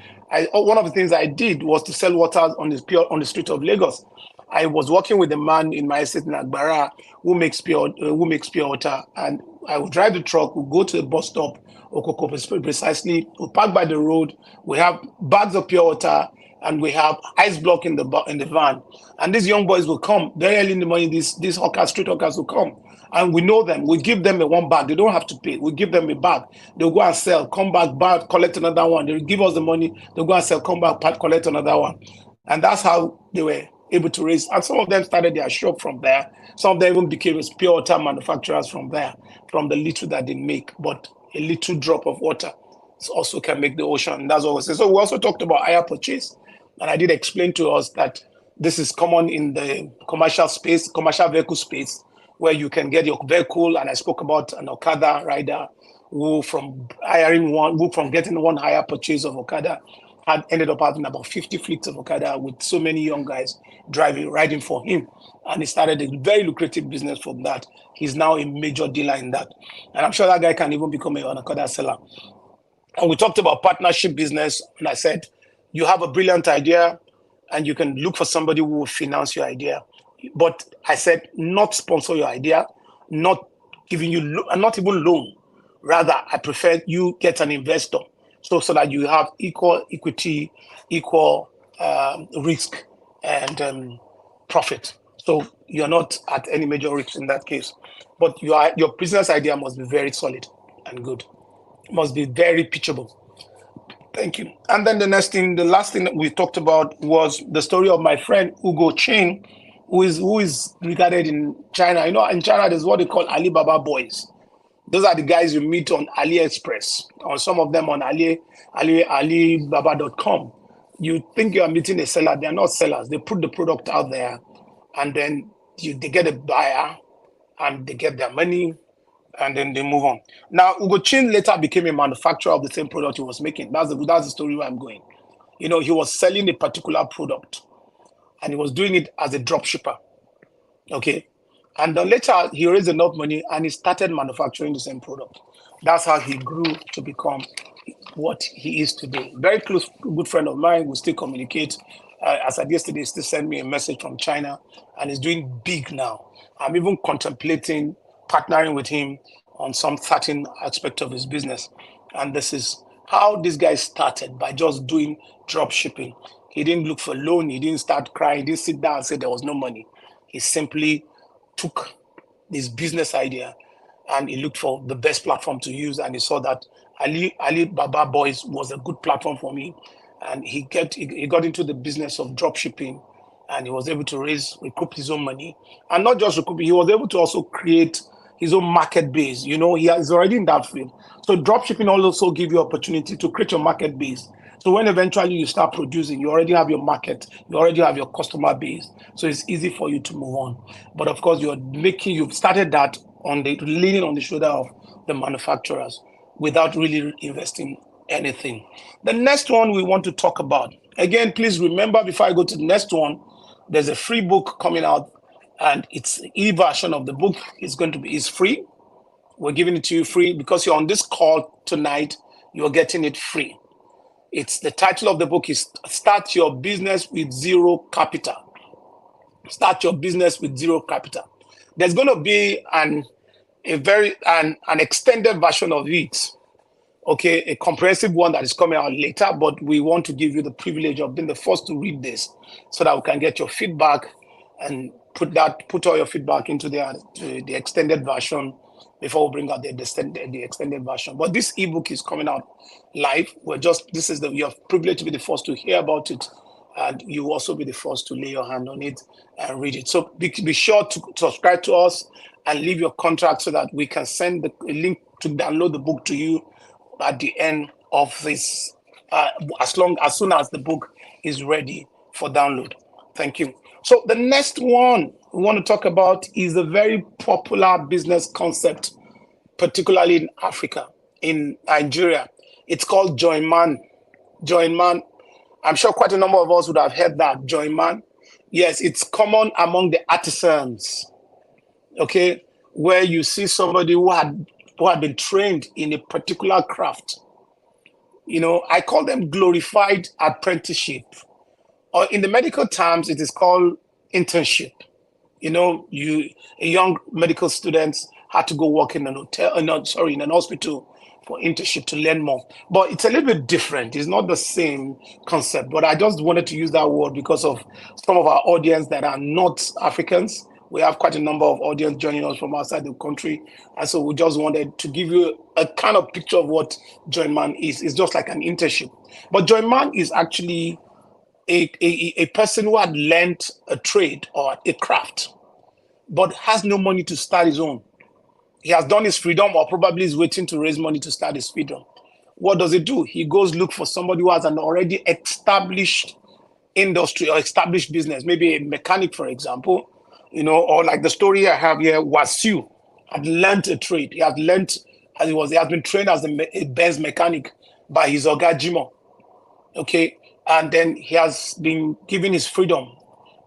one of the things I did was to sell water on the street of Lagos. I was working with a man in my estate in Agbara who makes pure water, and I would drive the truck, we'll go to the bus stop, Okoko precisely, we'll park by the road, we have bags of pure water, and we have ice block in the van. And these young boys will come very early in the morning, these hawkers, street hawkers will come. And we know them. We give them a one bag. They don't have to pay. We give them a bag. They'll go and sell, come back, collect another one. They'll give us the money. They'll go and sell, come back, collect another one. And that's how they were able to raise. And some of them started their shop from there. Some of them even became pure water manufacturers from there, from the little that they make. But a little drop of water also can make the ocean. That's what we say. So we also talked about hire purchase. And I did explain to us that this is common in the commercial vehicle space, where you can get your vehicle. And I spoke about an Okada rider who from getting one hire purchase of Okada had ended up having about 50 fleets of Okada with so many young guys riding for him. And he started a very lucrative business from that. He's now a major dealer in that. And I'm sure that guy can even become an Okada seller. And we talked about partnership business. And I said, you have a brilliant idea and you can look for somebody who will finance your idea. But I said, not sponsor your idea, not giving you, not even loan. Rather, I prefer you get an investor so that you have equal equity, equal risk and profit. So you're not at any major risk in that case. But your business idea must be very solid and good. It must be very pitchable. Thank you. And then the last thing that we talked about was the story of my friend Ugo Chen, who is regarded in China. You know, in China, there's what they call Alibaba boys. Those are the guys you meet on AliExpress, or some of them on Alibaba.com. You think you are meeting a seller. They are not sellers. They put the product out there, and then they get a buyer, and they get their money, and then they move on. Now, Ugo Chin later became a manufacturer of the same product he was making. That's the story where I'm going. You know, he was selling a particular product, and he was doing it as a drop shipper. Okay. And then later, he raised enough money, and he started manufacturing the same product. That's how he grew to become what he is today. Very close, good friend of mine. We still communicate. As of yesterday, he still sent me a message from China, and he's doing big now. I'm even contemplating partnering with him on some certain aspect of his business. And this is how this guy started, by just doing drop shipping. He didn't look for loan. He didn't start crying. He didn't sit down and say there was no money. He simply took this business idea and he looked for the best platform to use. And he saw that Alibaba Boys was a good platform for me. And he got into the business of drop shipping, and he was able to recoup his own money. And not just recoup, he was able to also create his own market base. You know, he is already in that field. So drop shipping also give you opportunity to create your market base. So when eventually you start producing, you already have your market, you already have your customer base. So it's easy for you to move on. But of course, you've started that leaning on the shoulder of the manufacturers without really investing anything. The next one we want to talk about. Again, please remember, before I go to the next one, there's a free book coming out, and it's e-version of the book is free. We're giving it to you free because you're on this call tonight. You're getting it free. The title of the book is Start Your Business with Zero Capital. Start Your Business with Zero Capital. There's going to be an extended version of it. Okay, a comprehensive one that is coming out later, but we want to give you the privilege of being the first to read this so that we can get your feedback and put all your feedback into the extended version before we bring out the extended version. But this ebook is coming out live. You're privileged to be the first to hear about it, and you will also be the first to lay your hand on it and read it. So be sure to subscribe to us and leave your contract so that we can send the link to download the book to you at the end of this, as soon as the book is ready for download. Thank you. So the next one we want to talk about is a very popular business concept, particularly in Africa, in Nigeria. It's called Join Man. Join Man. I'm sure quite a number of us would have heard that. Join Man. Yes, it's common among the artisans, okay, where you see somebody who had been trained in a particular craft. I call them glorified apprenticeship, or in the medical terms, it is called internship. You a young medical students had to go work in an hotel, in an hospital for internship to learn more. But it's a little bit different. It's not the same concept. But I just wanted to use that word because of some of our audience that are not Africans. We have quite a number of audience joining us from outside the country. And so we just wanted to give you a kind of picture of what journeyman is. It's just like an internship. But journeyman is actually a person who had learned a trade or a craft, but has no money to start his own. He has done his freedom, or probably is waiting to raise money to start his freedom. What does he do? He goes look for somebody who has an already established industry or established business, maybe a mechanic, for example, or like the story I have here, Wasiu had learned a trade. He had learned he has been trained as a Benz mechanic by his Oga Jimo. Okay. And then he has been given his freedom.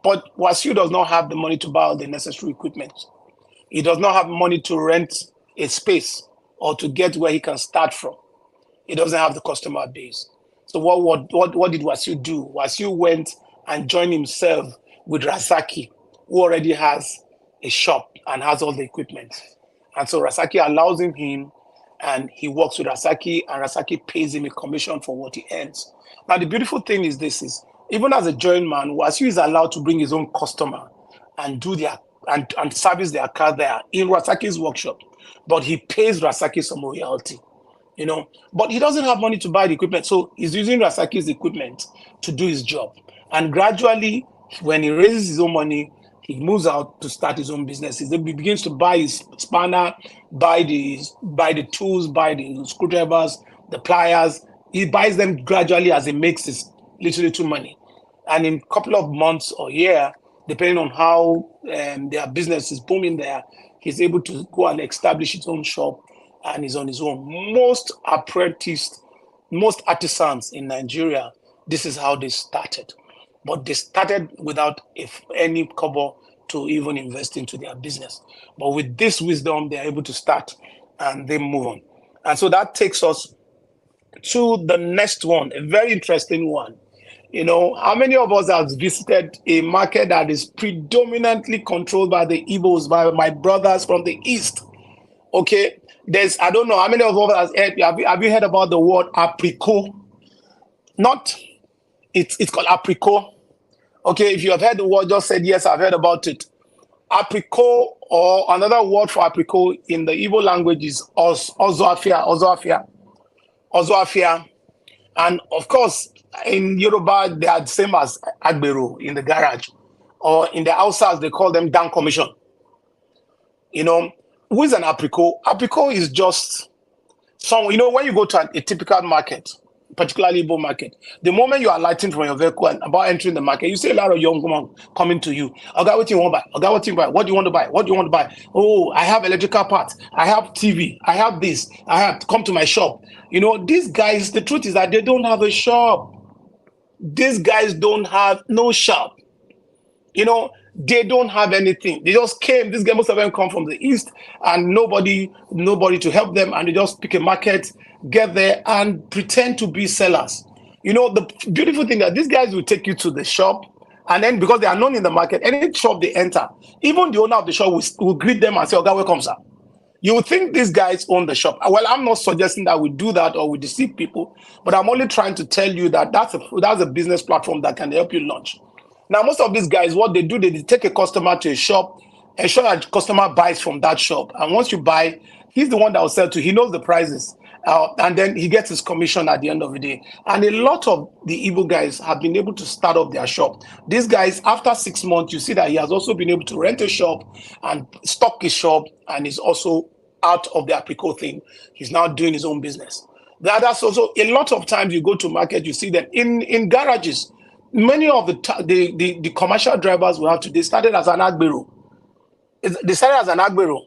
But Wasiu does not have the money to buy all the necessary equipment. He does not have money to rent a space or to get where he can start from. He doesn't have the customer base. So what did Wasiu do? Wasiu went and joined himself with Rasaki, who already has a shop and has all the equipment. And so Rasaki allows him in, and he works with Rasaki, and Rasaki pays him a commission for what he earns. Now, the beautiful thing is this is, even as a journeyman, Wasiu is allowed to bring his own customer and do their and service their car there in Rasaki's workshop. But he pays Rasaki some royalty, But he doesn't have money to buy the equipment. So he's using Rasaki's equipment to do his job. And gradually, when he raises his own money, he moves out to start his own business. He begins to buy his spanner, buy the tools, buy the screwdrivers, the pliers. He buys them gradually as he makes his little money. And in a couple of months or year, depending on how their business is booming there, he's able to go and establish his own shop and is on his own. Most artisans in Nigeria, this is how they started. But they started without any cover to even invest into their business. But with this wisdom, they're able to start and they move on. And so that takes us to the next one, a very interesting one. How many of us have visited a market that is predominantly controlled by the Igbos, by my brothers from the East? Okay, I don't know how many of us have you heard about the word apricot? It's called apricot. Okay, if you have heard the word, just said yes, I've heard about it. Apricot, or another word for apricot in the Igbo language, is ozoafia. And of course, in Yoruba, they are the same as agbero in the garage, or in the outside, they call them down commission. Who is an apricot? Apricot is just someone, when you go to a typical market, particularly Igbo market, the moment you are lighting from your vehicle and about entering the market, you see a lot of young women coming to you. Okay, what do you want to buy? Okay, what do you buy? What do you want to buy? What do you want to buy? Oh, I have electrical parts. I have TV. I have this. I have to come to my shop. These guys, the truth is that they don't have a shop. These guys don't have no shop. They don't have anything. They just came. These guys, most of them come from the East, and nobody to help them, and they just pick a market, get there, and pretend to be sellers. The beautiful thing that these guys will take you to the shop, and then because they are known in the market, any shop they enter, even the owner of the shop will greet them and say, "Okay, welcome, sir." You would think these guys own the shop. Well, I'm not suggesting that we do that or we deceive people, but I'm only trying to tell you that that's a business platform that can help you launch. Now, most of these guys, what they do, they take a customer to a shop, ensure that the customer buys from that shop. And once you buy, he's the one that will sell to. He knows the prices. And then he gets his commission at the end of the day. And a lot of the Igbo guys have been able to start up their shop. These guys, after 6 months, you see that he has also been able to rent a shop and stock his shop, and is also out of the apricot thing. He's now doing his own business. That's also a lot of times you go to market, you see them in garages. Many of the commercial drivers we have today started as an agbero. They started as an agbero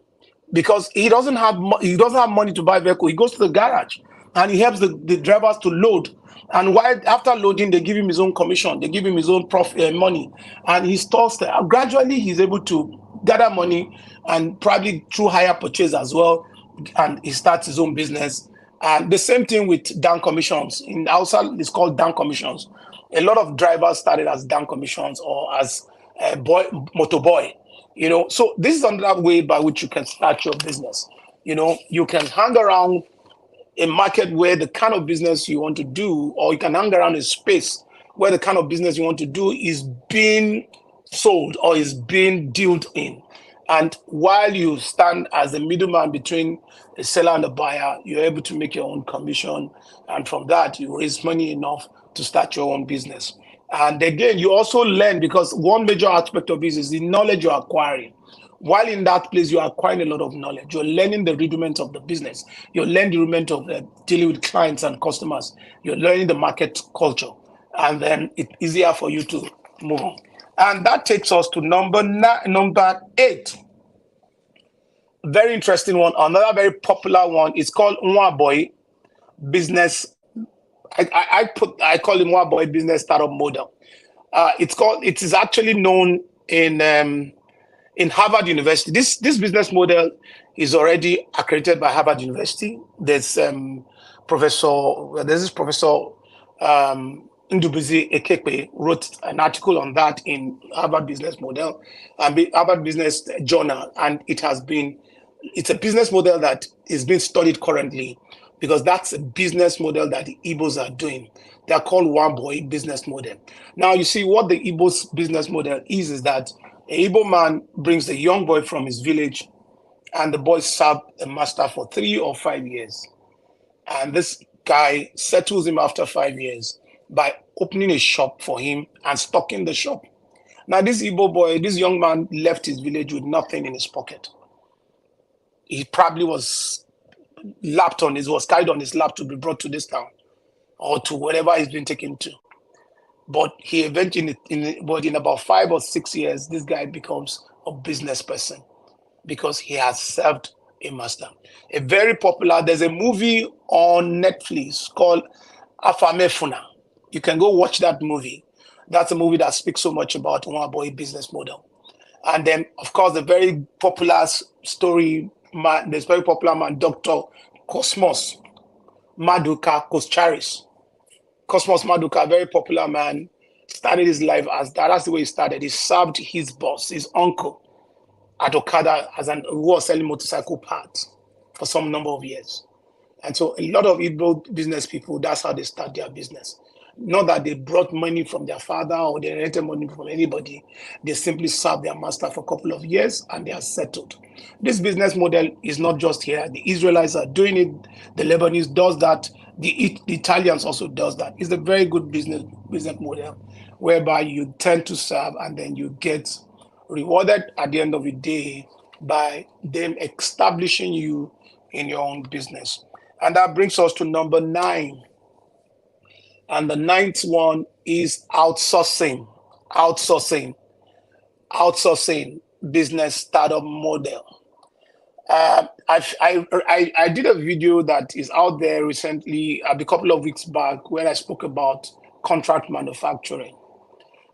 because he doesn't have money to buy a vehicle. He goes to the garage. and he helps the drivers to load. And while after loading, they give him his own commission, they give him his own profit money, and he stores there. Gradually, he's able to gather money, and probably through higher purchase as well, and he starts his own business. And the same thing with down commissions. In Hausa, it's called down commissions. A lot of drivers started as down commissions or as a motor boy. So this is another way by which you can start your business. You can hang around a market where the kind of business you want to do, or you can hang around a space where the kind of business you want to do is being sold or is being dealt in. And while you stand as the middleman between a seller and a buyer, you're able to make your own commission. And from that, you raise money enough to start your own business. And again, you also learn, because one major aspect of this is the knowledge you're acquiring. While in that place, you're acquiring a lot of knowledge. You're learning the rudiments of the business. You're learning the rudiment of dealing with clients and customers. You're learning the market culture. And then it's easier for you to move on. And that takes us to number 8. Very interesting one. Another very popular one is called Nwaboy Business. I call it Nwaboy Business Startup Model. It is actually known in Harvard University. This business model is already accredited by Harvard University. There's this professor Ndubuisi Ekekpe wrote an article on that in Harvard Business Model and Harvard Business Journal, and it's a business model that is being studied currently, because that's a business model that the Igbos are doing. They're called Nwaboy business model. Now, you see what the Igbos business model is that a Igbo man brings a young boy from his village, and the boy served a master for 3 or 5 years. And this guy settles him after 5 years by opening a shop for him and stocking the shop. Now, this Igbo boy, this young man left his village with nothing in his pocket. He probably was carried on his lap to be brought to this town or to wherever he's been taken to. But he eventually, in about 5 or 6 years, this guy becomes a business person because he has served a master. There's a movie on Netflix called Afamefuna. You can go watch that movie. That's a movie that speaks so much about Nwaboy business model. And then, of course, the very popular man, Dr. Cosmos Maduka Koscharis. Cosmos Maduka, very popular man, started his life as that. That's the way he started. He served his boss, his uncle, at Okada who was selling motorcycle parts for some number of years. And so a lot of Igbo business people, that's how they start their business. Not that they brought money from their father or they inherited money from anybody. They simply served their master for a couple of years and they are settled. This business model is not just here. The Israelites are doing it. The Lebanese does that. The Italians also does that. It's a very good business model whereby you tend to serve and then you get rewarded at the end of the day by them establishing you in your own business. And that brings us to number 9. And the 9th one is outsourcing. Outsourcing business startup model. I did a video that is out there recently, a couple of weeks back, where I spoke about contract manufacturing.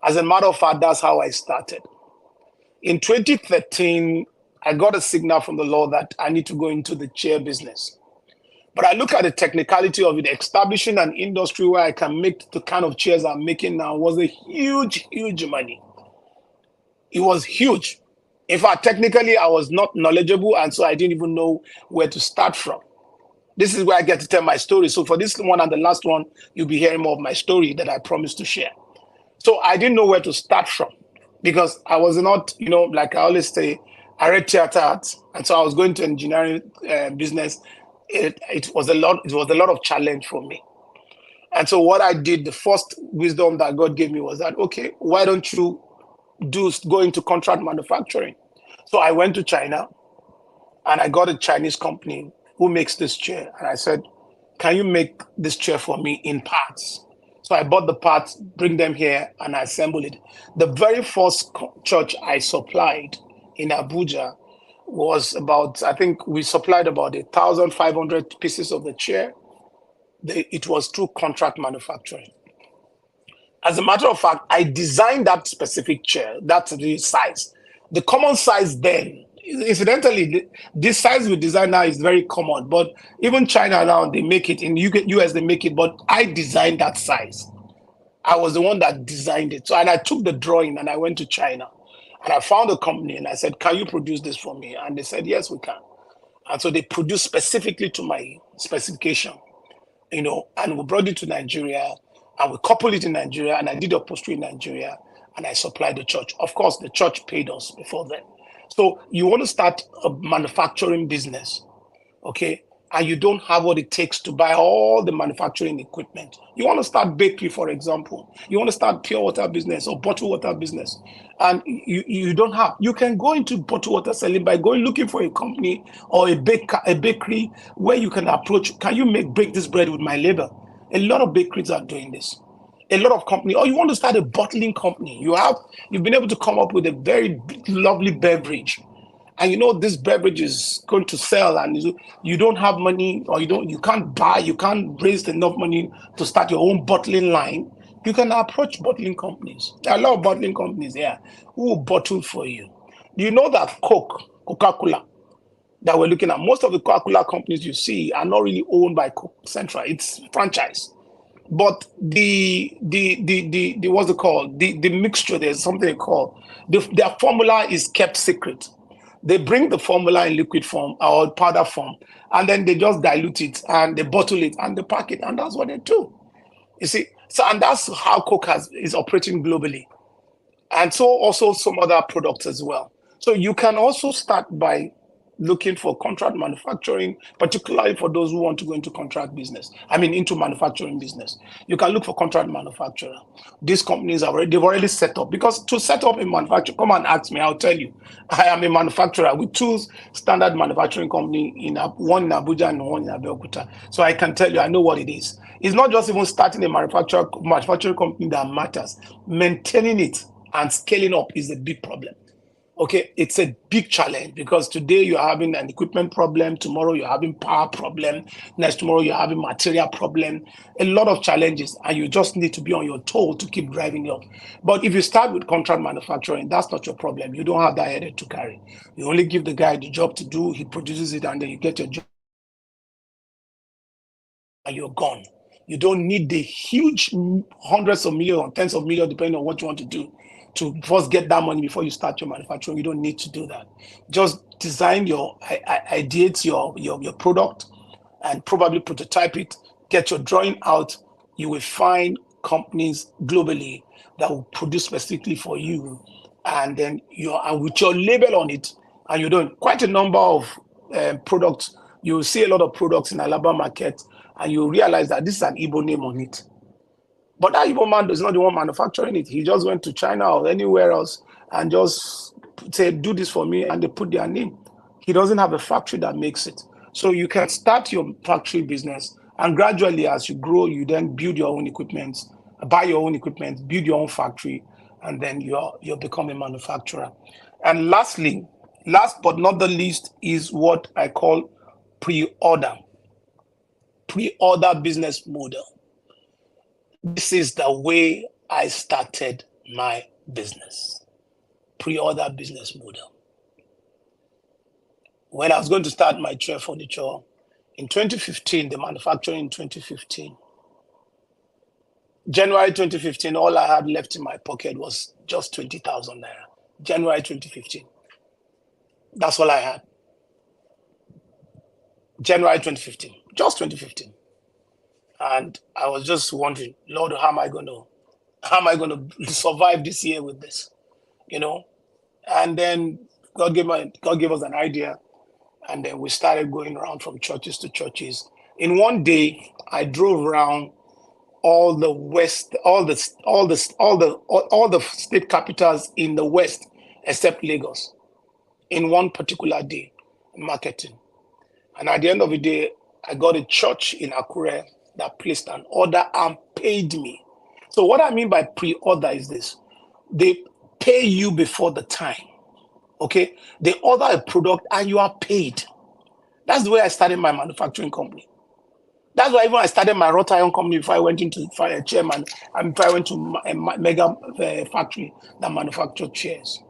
As a matter of fact, that's how I started. In 2013, I got a signal from the Lord that I need to go into the chair business. But I look at the technicality of it. Establishing an industry where I can make the kind of chairs I'm making now was a huge, huge money. It was huge. In fact, technically, I was not knowledgeable, and so I didn't even know where to start from. This is where I get to tell my story. So for this one and the last one, you'll be hearing more of my story that I promised to share. So I didn't know where to start from because I was not, like I always say, I read theater arts, and so I was going to engineering business. It was a lot of challenge for me. And so what I did, the first wisdom that God gave me was that, okay, why don't you go into contract manufacturing? So I went to China and I got a Chinese company who makes this chair. And I said, can you make this chair for me in parts? So I bought the parts, bring them here, and I assembled it. The very first church I supplied in Abuja was I think we supplied about 1,500 pieces of the chair. it was through contract manufacturing. As a matter of fact, I designed that specific chair, that's the size. The common size then, incidentally, this size we design now is very common, but even China now, they make it. In US, they make it, but I designed that size. I was the one that designed it. So, and I took the drawing and I went to China and I found a company and I said, can you produce this for me? And they said, yes, we can. And so they produced specifically to my specification, and we brought it to Nigeria and we coupled it in Nigeria and I did upholstery in Nigeria and I supplied the church. Of course, the church paid us before then. So you want to start a manufacturing business, okay? And you don't have what it takes to buy all the manufacturing equipment. You want to start bakery, for example. You want to start pure water business or bottled water business. And you don't have. You can go into bottled water selling by going looking for a company or a bakery where you can approach. Can you bake this bread with my labor? A lot of bakeries are doing this. A lot of companies. Or you want to start a bottling company. You've been able to come up with a very lovely beverage. And this beverage is going to sell and you don't have money or you can't raise enough money to start your own bottling line. You can approach bottling companies. There are a lot of bottling companies here who will bottle for you. Do you know that Coca-Cola that we're looking at, most of the Coca-Cola companies you see are not really owned by Coke Central. It's franchise. But the what's it called? The mixture, there's something they call their formula is kept secret. They bring the formula in liquid form or powder form, and then they just dilute it and they bottle it and they pack it, and that's what they do. You see, and that's how Coke is operating globally, and so also some other products as well. So you can also start by looking for contract manufacturing, particularly for those who want to go into into manufacturing business. You can look for contract manufacturer. These companies they've already set up, because to set up a manufacturer, come and ask me, I'll tell you. I am a manufacturer with two standard manufacturing company, one in Abuja and one in Abeokuta. So I can tell you, I know what it is. It's not just even starting a manufacturing company that matters. Maintaining it and scaling up is a big problem. Okay, it's a big challenge, because today you're having an equipment problem, tomorrow you're having power problem, next tomorrow you're having material problem, a lot of challenges, and you just need to be on your toes to keep driving it up. But if you start with contract manufacturing, that's not your problem. You don't have that headache to carry. You only give the guy the job to do, he produces it, and then you get your job and you're gone. You don't need the huge hundreds of millions or tens of millions, depending on what you want to do, to first get that money before you start your manufacturing. You don't need to do that. Just design ideate your product and probably prototype it, get your drawing out. You will find companies globally that will produce specifically for you, and then with your label on it, and you're doing quite a number of products. You will see a lot of products in Alabama market, and you realize that this is an Igbo name on it. But that Igbo man is not the one manufacturing it. He just went to China or anywhere else and just said, do this for me, and they put their name. He doesn't have a factory that makes it. So you can start your factory business, and gradually as you grow, you then build your own equipment, buy your own equipment, build your own factory, and then you'll become a manufacturer. And last but not the least, is what I call pre-order business model. This is the way I started my business. Pre-order business model. When I was going to start my chair furniture in 2015, the manufacturing in 2015, January 2015, all I had left in my pocket was just 20,000 naira. January 2015. That's all I had. January 2015, just 2015. And I was just wondering, Lord, how am I going to survive this year with this? And then God gave us an idea, and then we started going around from churches to churches. In one day, I drove around all the west, all the state capitals in the west, except Lagos, in one particular day, marketing. And at the end of the day, I got a church in Akure that placed an order and paid me. So what I mean by pre-order is this: they pay you before the time. Okay, they order a product and you are paid. That's the way I started my manufacturing company. That's why even I started my wrought iron company before I went into fire chairman, and before I went to a mega factory that manufactured chairs.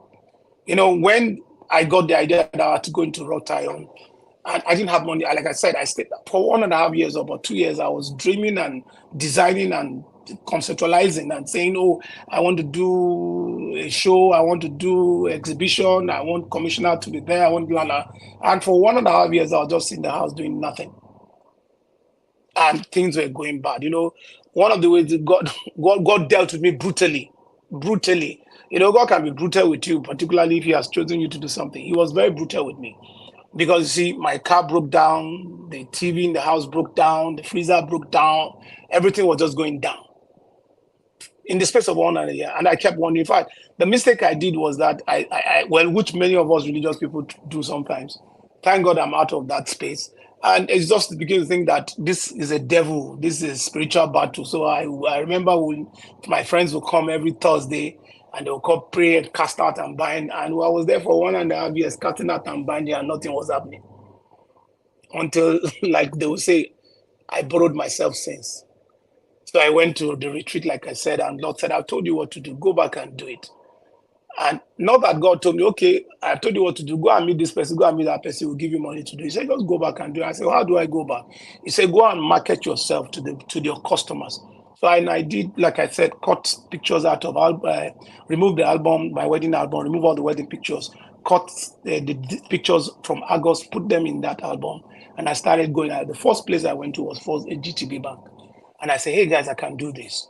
When I got the idea that I had to go into wrought iron, and I didn't have money. Like I said, I stayed for 1.5 years or about 2 years. I was dreaming and designing and conceptualizing and saying, "Oh, I want to do a show. I want to do exhibition. I want commissioner to be there. I want blah blah." And for 1.5 years, I was just in the house doing nothing, and things were going bad. One of the ways that God dealt with me brutally, brutally. God can be brutal with you, particularly if He has chosen you to do something. He was very brutal with me. Because you see, my car broke down, the TV in the house broke down, the freezer broke down, everything was just going down in the space of 1 year. And I kept wondering. In fact, the mistake I did was that which many of us religious people do sometimes. Thank God I'm out of that space. And it's just beginning to think that this is a devil, this is a spiritual battle. So I remember when my friends would come every Thursday, and they would come pray and cast out and bind. And I was there for 1.5 years, casting out and binding, and nothing was happening. Until, like they would say, I borrowed myself since. So I went to the retreat, like I said, and Lord said, I've told you what to do. Go back and do it. And not that God told me, okay, I told you what to do. Go and meet this person. Go and meet that person. Will give you money to do. He said, just go back and do it. I said, how do I go back? He said, go and market yourself to your customers. So I did, like I said, cut pictures out of, remove the album, my wedding album, remove all the wedding pictures, cut the pictures from August, put them in that album. And I started going out. The first place I went to was first a GTB Bank. And I said, hey guys, I can do this.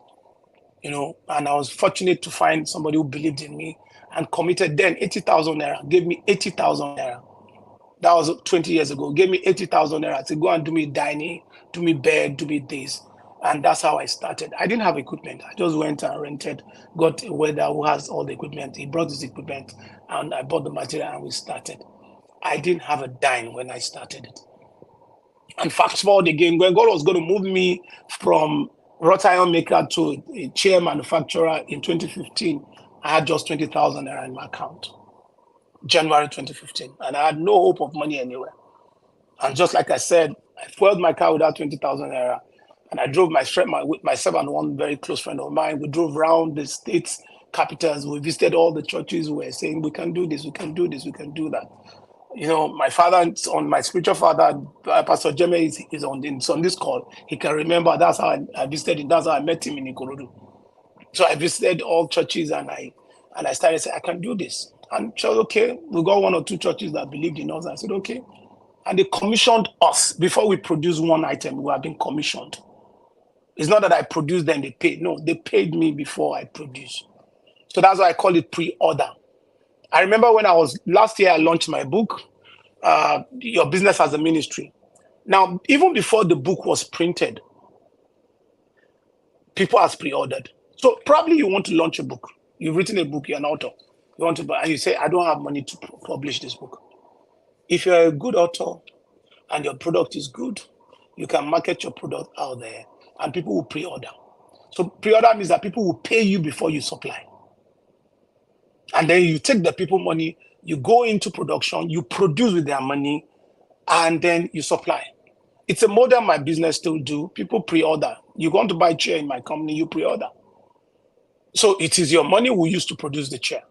And I was fortunate to find somebody who believed in me and committed then 80,000 naira, gave me 80,000 naira. That was 20 years ago. Gave me 80,000 naira to go and do me dining, do me bed, do me this. And that's how I started. I didn't have equipment. I just went and rented, got a welder who has all the equipment. He brought his equipment and I bought the material and we started. I didn't have a dime when I started it. And fast forward again, when God was going to move me from wrought iron maker to a chair manufacturer in 2015, I had just 20,000 naira in my account. January 2015. And I had no hope of money anywhere. And just like I said, I fueled my car without 20,000 naira. And I drove with myself and one very close friend of mine. We drove around the state's capitals. We visited all the churches. We were saying, we can do this, we can do this, we can do that. My father, my spiritual father, Pastor Jeme, is on this call. He can remember. That's how I visited him. That's how I met him in Ikorodu. So I visited all churches and I started saying, I can do this. And she was okay. We got 1 or 2 churches that believed in us. I said, okay. And they commissioned us. Before we produced one item, we had been commissioned. It's not that I produced them, they paid. No, they paid me before I produced. So that's why I call it pre-order. I remember when last year I launched my book, Your Business as a Ministry. Now, even before the book was printed, people have pre-ordered. So probably you want to launch a book. You've written a book, you're an author. You want to buy, and you say, I don't have money to publish this book. If you're a good author and your product is good, you can market your product out there and people will pre-order. So pre-order means that people will pay you before you supply. And then you take the people money, you go into production, you produce with their money, and then you supply. It's a model my business still do. People pre-order. You want to buy a chair in my company, you pre-order. So it is your money we use to produce the chair.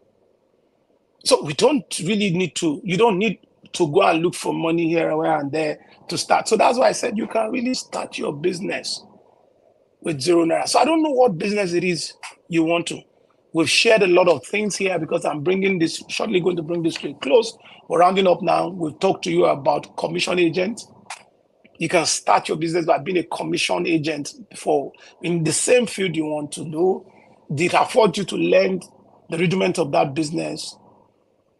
So we don't really need to, you don't need to go and look for money here and there to start. So that's why I said you can really start your business with 0 naira. So I don't know what business it is you want to. We've shared a lot of things here because I'm shortly going to bring this to a close. We're rounding up now. We've talked to you about commission agents. You can start your business by being a commission agent in the same field you want to do. It affords you to learn the rudiment of that business.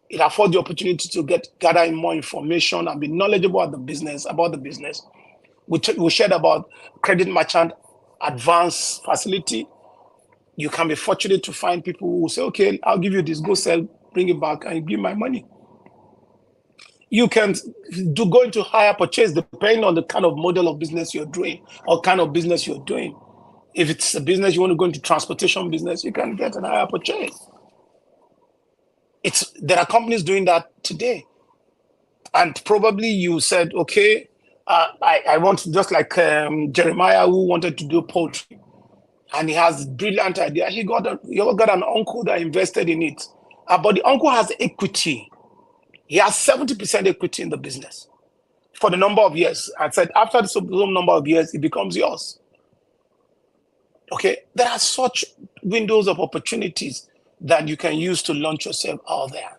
It affords the opportunity to gather more information and be knowledgeable about the business. We shared about credit merchant advance facility. You can be fortunate to find people who say, okay, I'll give you this, go sell, bring it back, and give my money. You can go into hire purchase depending on the kind of model of business you're doing or kind of business you're doing. If it's a business you want to go into transportation business, you can get an hire purchase. There are companies doing that today. And probably you said, okay, I want to, just like Jeremiah, who wanted to do poultry, and he has a brilliant idea. He got an uncle that invested in it, but the uncle has equity. He has 70% equity in the business for the number of years. I said after the some number of years, it becomes yours. Okay, there are such windows of opportunities that you can use to launch yourself out there.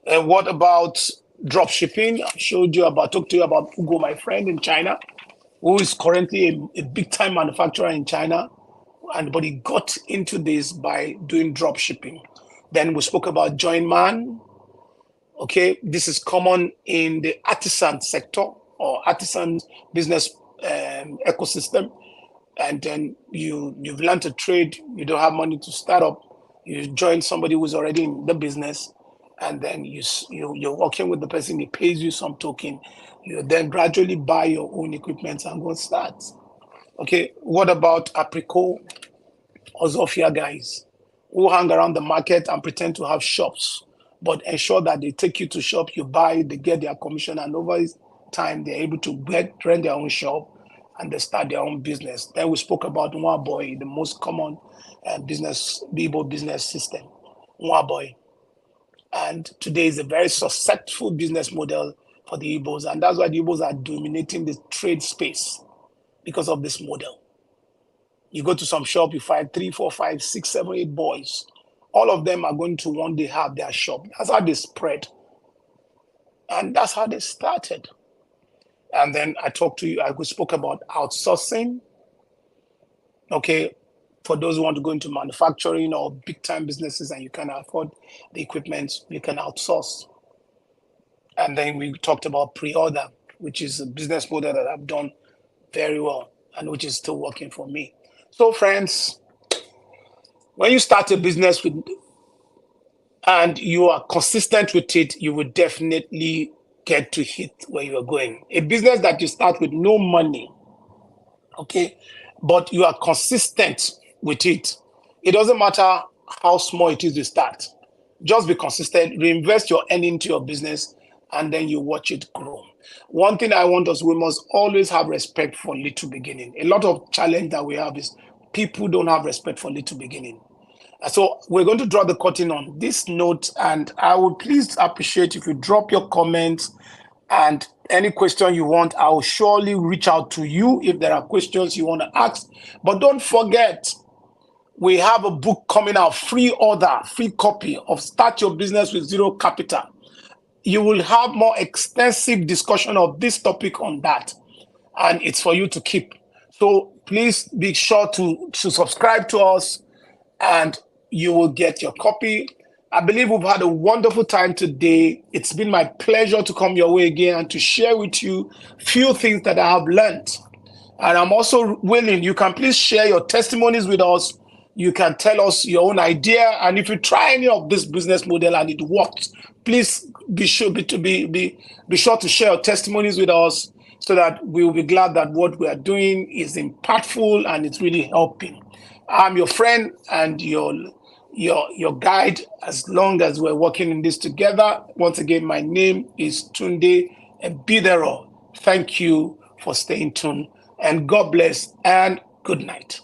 And what about drop shipping? I talked to you about Hugo, my friend in China, who is currently a big time manufacturer in China, but he got into this by doing drop shipping. Then we spoke about Join Man. Okay, this is common in the artisan sector or artisan business ecosystem. And then you've learned a trade, you don't have money to start up, you join somebody who's already in the business, and then you're working with the person, he pays you some token, you then gradually buy your own equipment and go start. Okay, what about Apricot or Zofia guys who hang around the market and pretend to have shops, but ensure that they take you to shop, you buy, they get their commission, and over time they're able to rent their own shop and they start their own business. Then we spoke about Boy, the most common Igbo business system, Boy. And today is a very successful business model for the Igbos, and that's why the Igbos are dominating the trade space because of this model. You go to some shop, you find 3, 4, 5, 6, 7, 8 boys. All of them are going to one day have their shop. That's how they spread. And that's how they started. And then I spoke about outsourcing. Okay, for those who want to go into manufacturing or big time businesses and you can afford the equipment, you can outsource. And then we talked about pre-order, which is a business model that I've done very well and which is still working for me. So friends, when you start a business and you are consistent with it, you will definitely get to hit where you are going. A business that you start with no money, okay, but you are consistent with it. It doesn't matter how small it is to start. Just be consistent, reinvest your earning into your business, and then you watch it grow. One thing I want us, we must always have respect for little beginning. A lot of challenge that we have is people don't have respect for little beginning. So we're going to draw the curtain on this note, and I would please appreciate if you drop your comments and any question you want. I will surely reach out to you if there are questions you want to ask. But don't forget, we have a book coming out, free copy of Start Your Business with Zero Capital. You will have more extensive discussion of this topic on that, and it's for you to keep. So please be sure to subscribe to us, and you will get your copy. I believe we've had a wonderful time today. It's been my pleasure to come your way again and to share with you few things that I have learned. And I'm also willing, you can please share your testimonies with us. You can tell us your own idea. And if you try any of this business model and it works, please be sure to share your testimonies with us so that we will be glad that what we are doing is impactful and it's really helping. I'm your friend and your guide as long as we're working in this together. Once again, my name is Tunde Ebidero. Thank you for staying tuned, and God bless and good night.